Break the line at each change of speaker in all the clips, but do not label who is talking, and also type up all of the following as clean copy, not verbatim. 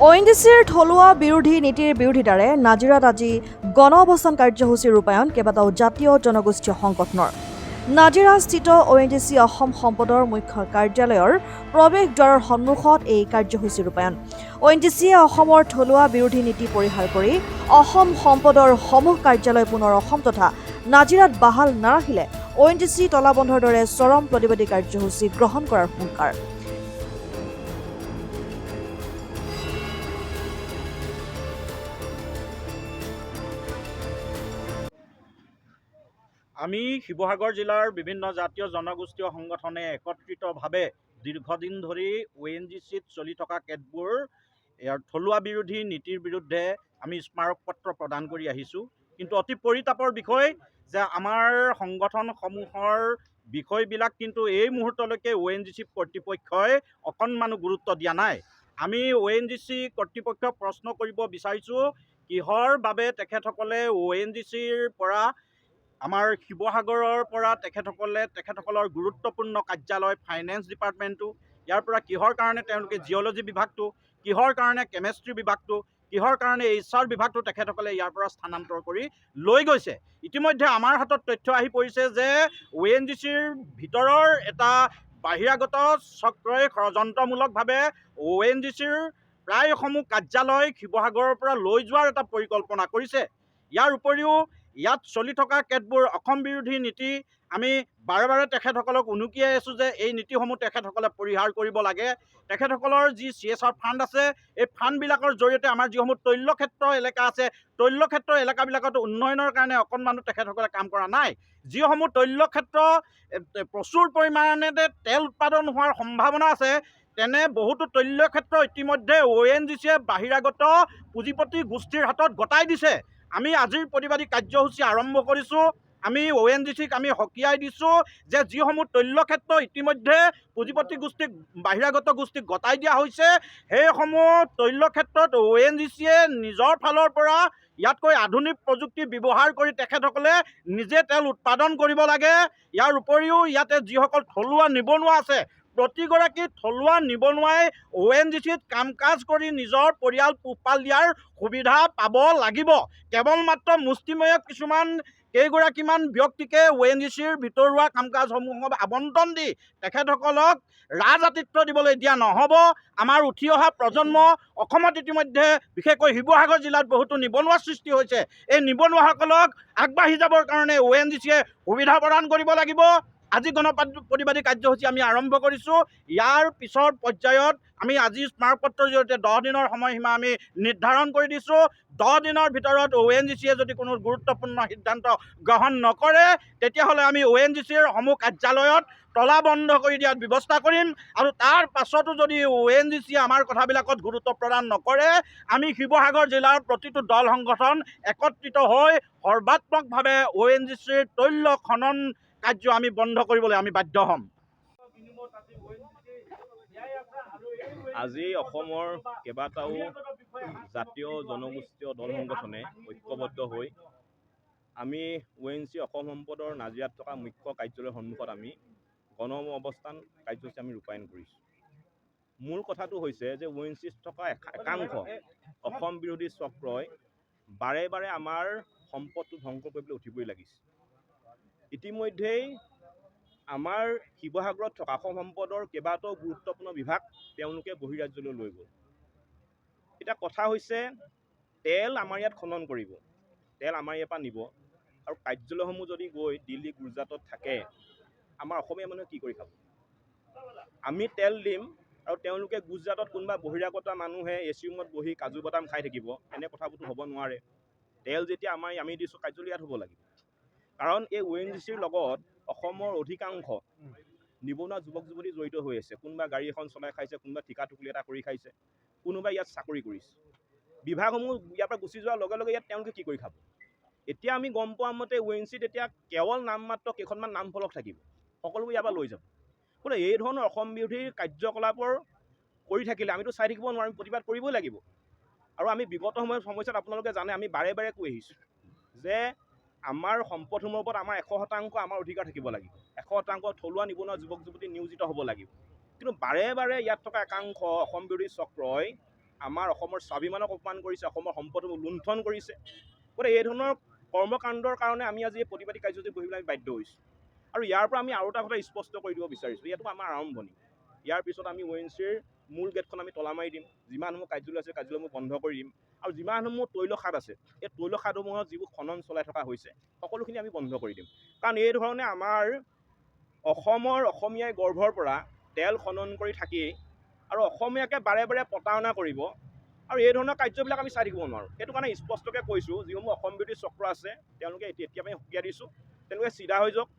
ONGCৰ থলুৱা বিৰোধী নীতিৰ বিৰোধিতাৰে নাজিৰাত আজি গণ অৱস্থান কাৰ্যসূচী ৰূপায়ণ কেইবাটাও জাতীয় জনগোষ্ঠীয় সংগঠনৰ। নাজিৰাস্থিত ONGC অসম সম্পদৰ মুখ্য কাৰ্যালয়ৰ প্ৰৱেশদ্বাৰৰ সন্মুখত এই কাৰ্যসূচী ৰূপায়ণ। ONGCয়ে অসমৰ থলুৱা বিৰোধী নীতি পৰিহাৰ কৰি অসম সম্পদৰ সমূহ কাৰ্যালয় পুনৰ অসম তথা নাজিৰাত বাহাল নাৰাখিলে ONGC তলাবন্ধৰ দৰে চৰম প্ৰতিবাদী কাৰ্যসূচী গ্ৰহণ কৰাৰ হুংকাৰ।
আমি শিৱসাগৰ জিলাৰ বিভিন্ন জাতীয় জনগোষ্ঠীয় সংগঠনে একত্ৰিতভাৱে দীৰ্ঘদিন ধৰি ONGCত চলি থকা কেতবোৰ ইয়াৰ থলুৱা বিৰোধী নীতিৰ বিৰুদ্ধে আমি স্মাৰক পত্ৰ প্ৰদান কৰি আহিছোঁ। কিন্তু অতি পৰিতাপৰ বিষয় যে আমাৰ সংগঠনসমূহৰ বিষয়বিলাক কিন্তু এই মুহূৰ্তলৈকে ONGC কৰ্তৃপক্ষই অকণমানো গুৰুত্ব দিয়া নাই। আমি ONGC কৰ্তৃপক্ষক প্ৰশ্ন কৰিব বিচাৰিছোঁ, কিহৰ বাবে তেখেতসকলে ONGCৰ পৰা আমাৰ শিৱসাগৰৰ পৰা তেখেতসকলৰ গুৰুত্বপূৰ্ণ কাৰ্যালয় ফাইনেন্স ডিপাৰ্টমেণ্টটো, ইয়াৰ পৰা কিহৰ কাৰণে তেওঁলোকে জিঅ'লজি বিভাগটো, কিহৰ কাৰণে কেমেষ্ট্ৰি বিভাগটো, কিহৰ কাৰণে HR বিভাগটো তেখেতসকলে ইয়াৰ পৰা স্থানান্তৰ কৰি লৈ গৈছে। ইতিমধ্যে আমাৰ হাতত তথ্য আহি পৰিছে যে ONGCৰ ভিতৰৰ এটা বাহিৰাগত চক্ৰই ষড়যন্ত্ৰমূলকভাৱে ONGCৰ প্ৰায়সমূহ কাৰ্যালয় শিৱসাগৰৰ পৰা লৈ যোৱাৰ এটা পৰিকল্পনা কৰিছে। ইয়াৰ উপৰিও ইয়াত চলি থকা কেতবোৰ অসম বিৰোধী নীতি আমি বাৰে বাৰে তেখেতসকলক উনুকিয়াই আছোঁ যে এই নীতিসমূহ তেখেতসকলে পৰিহাৰ কৰিব লাগে। তেখেতসকলৰ যি CSR ফাণ্ড আছে, এই ফাণ্ডবিলাকৰ জৰিয়তে আমাৰ যিসমূহ তৈলক্ষেত্ৰ এলেকা আছে, তৈলক্ষেত্ৰ এলেকাবিলাকত উন্নয়নৰ কাৰণে অকণমানো তেখেতসকলে কাম কৰা নাই। যিসমূহ তৈলক্ষেত্ৰ প্ৰচুৰ পৰিমাণে তেল উৎপাদন হোৱাৰ সম্ভাৱনা আছে, তেনে বহুতো তৈলক্ষেত্ৰ ইতিমধ্যে ONGCয়ে বাহিৰাগত পুঁজিপতি গোষ্ঠীৰ হাতত গতাই দিছে। আমি আজিৰ প্ৰতিবাদী কাৰ্যসূচী আৰম্ভ কৰিছোঁ। আমি ONGCক আমি সকীয়াই দিছোঁ যে যিসমূহ তৈলক্ষেত্ৰ ইতিমধ্যে পুঁজিপতি গোষ্ঠীক বাহিৰাগত গোষ্ঠীক গতাই দিয়া হৈছে, সেইসমূহ তৈলক্ষেত্ৰত ONGCয়ে নিজৰ ফালৰ পৰা ইয়াতকৈ আধুনিক প্ৰযুক্তি ব্যৱহাৰ কৰি তেখেতসকলে নিজে তেল উৎপাদন কৰিব লাগে। ইয়াৰ উপৰিও ইয়াতে যিসকল থলুৱা নিবনুৱা আছে, প্ৰতিগৰাকী থলুৱা নিবনুৱাই ONGCত কাম কাজ কৰি নিজৰ পৰিয়াল পোহপাল দিয়াৰ সুবিধা পাব লাগিব। কেৱল মাত্ৰ মুষ্টিমেয় কেইগৰাকীমান ব্যক্তিকে ONGCৰ ভিতৰুৱা কাম কাজসমূহত আবণ্টন দি তেখেতসকলক ৰাজআতিথ্য দিবলৈ দিয়া নহ'ব। আমাৰ উঠি অহা প্ৰজন্ম অসমত ইতিমধ্যে বিশেষকৈ শিৱসাগৰ জিলাত বহুতো নিবনুৱা সৃষ্টি হৈছে। এই নিবনুৱাসকলক আগবাঢ়ি যাবৰ কাৰণে ONGCয়ে সুবিধা প্ৰদান কৰিব লাগিব। আজি প্ৰতিবাদী কাৰ্যসূচী আমি আৰম্ভ কৰিছোঁ। ইয়াৰ পিছৰ পৰ্যায়ত আমি আজি স্মাৰকপত্ৰৰ জৰিয়তে 10 দিনৰ সময়সীমা আমি নিৰ্ধাৰণ কৰি দিছোঁ। 10 দিনৰ ভিতৰত ONGCয়ে যদি কোনো গুৰুত্বপূৰ্ণ সিদ্ধান্ত গ্ৰহণ নকৰে, তেতিয়াহ'লে আমি ONGCৰ সমূহ কাৰ্যালয়ত তলা বন্ধ কৰি দিয়াৰ ব্যৱস্থা কৰিম। আৰু তাৰ পাছতো যদি ONGCয়ে আমাৰ কথাবিলাকত গুৰুত্ব প্ৰদান নকৰে, আমি শিৱসাগৰ জিলাৰ প্ৰতিটো দল সংগঠন একত্ৰিত হৈ সৰ্বাত্মকভাৱে ONGCৰ তৈল খনন কাৰ্য আমি বন্ধ কৰিবলৈ আমি বাধ্য হ'ম।
আজি অসমৰ কেইবাটাও জাতীয় জনগোষ্ঠীয় দল সংগঠনে ঐক্যবদ্ধ হৈ আমি ONGC অসম সম্পদৰ নাজিৰাত থকা মুখ্য কাৰ্যালয়ৰ সন্মুখত আমি গণ অৱস্থান কাৰ্যসূচী আমি ৰূপায়ণ কৰিছোঁ। মূল কথাটো হৈছে যে ONGCত থকা একাংশ অসম বিৰোধী চক্ৰই বাৰে বাৰে আমাৰ সম্পদটো ধ্বংস কৰিবলৈ উঠিবই লাগিছে। ইতিমধ্যেই আমাৰ শিৱসাগৰত থকা অসম সম্পদৰ কেইবাটাও গুৰুত্বপূৰ্ণ বিভাগ তেওঁলোকে বহিৰাজ্যলৈ লৈ গ'ল। এতিয়া কথা হৈছে, তেল আমাৰ ইয়াত খনন কৰিব, তেল আমাৰ ইয়াৰ পৰা নিব, আৰু কাৰ্যালয়সমূহ যদি গৈ দিল্লী গুজৰাটত থাকে, আমাৰ অসমীয়া মানুহে কি কৰি খাব? আমি তেল দিম আৰু তেওঁলোকে গুজৰাটত কোনোবা বহিৰাগত মানুহে AC ৰুমত বহি কাজু বাদাম খাই থাকিব, এনে কথাবোৰতো হ'ব নোৱাৰে। তেল যেতিয়া আমি দিছোঁ, কাৰ্যালয় ইয়াত হ'ব লাগিব। কাৰণ এই ONGCৰ লগত অসমৰ অধিকাংশ নিবনুৱা যুৱক যুৱতী জড়িত হৈ আছে। কোনোবা গাড়ী এখন চলাই খাইছে, কোনোবা ঠিকা টুকুলি এটা কৰি খাইছে, কোনোবাই ইয়াত চাকৰি কৰিছে। বিভাগসমূহ ইয়াৰ পৰা গুচি যোৱাৰ লগে লগে ইয়াত তেওঁলোকে কি কৰি খাব? এতিয়া আমি গম পোৱা মতে ONGCত এতিয়া কেৱল নামমাত্ৰ কেইখনমান নামফলক থাকিব, সকলোবোৰ ইয়াৰ পৰা লৈ যাব। বোলে এই ধৰণৰ অসম বিৰোধী কাৰ্যকলাপৰ কৰি থাকিলে আমিতো চাই থাকিব নোৱাৰিম, প্ৰতিবাদ কৰিবই লাগিব। আৰু আমি বিগত সময়ত আপোনালোকে জানে আমি বাৰে বাৰে কৈ আহিছোঁ যে আমাৰ সম্পদসমূহৰ ওপৰত আমাৰ 100% আমাৰ অধিকাৰ থাকিব লাগিব, 100% থলুৱা নিবনুৱা যুৱক যুৱতী নিয়োজিত হ'ব লাগিব। কিন্তু বাৰে বাৰে ইয়াত থকা একাংশ অসম বিৰোধী চক্ৰই আমাৰ অসমৰ স্বাভিমানক অপমান কৰিছে, অসমৰ সম্পদসমূহ লুণ্ঠন কৰিছে। গতিকে এই ধৰণৰ কৰ্মকাণ্ডৰ কাৰণে আমি আজি এই প্ৰতিবাদী কাৰ্যসূচী বহিবলৈ আমি বাধ্য হৈছোঁ। আৰু ইয়াৰ পৰা আমি আৰু এটা কথা স্পষ্ট কৰি দিব বিচাৰিছোঁ, ইয়াতো আমাৰ আৰম্ভণি। ইয়াৰ পিছত আমি ONGCৰ মূল গেটখন আমি তলা মাৰি দিম, যিমানসমূহ কাৰ্যালয় আছে কাৰ্যালয়সমূহ বন্ধ কৰি দিম, আৰু যিমানসমূহ তৈলখাদ আছে এই তৈলখাদসমূহত যিবোৰ খনন চলাই থকা হৈছে সকলোখিনি আমি বন্ধ কৰি দিম। কাৰণ এই ধৰণে আমাৰ অসমীয়াই গৰ্ভৰ পৰা তেল খনন কৰি থাকি আৰু অসমীয়াকে বাৰে বাৰে প্ৰতাৰণা কৰিব, আৰু এই ধৰণৰ কাৰ্যবিলাক আমি চাই থাকিব নোৱাৰোঁ। সেইটো কাৰণে স্পষ্টকৈ কৈছোঁ, যিসমূহ অসম বিৰোধী চক্ৰ আছে তেওঁলোকে এতিয়া আমি সুকীয়া দিছোঁ, তেওঁলোকে চিধা হৈ যাওক।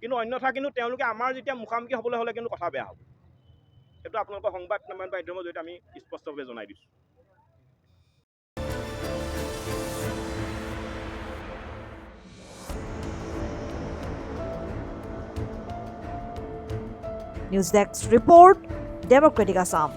কিন্তু অন্যথা কিন্তু তেওঁলোকে আমাৰ যেতিয়া মুখামুখি হ'বলৈ হ'লে কিন্তু কথা বেয়া হ'ব। সেইটো আপোনালোকৰ সংবাদ মাধ্যমৰ জৰিয়তে আমি স্পষ্টভাৱে জনাই দিছোঁ।
News desk report, democratic Assam.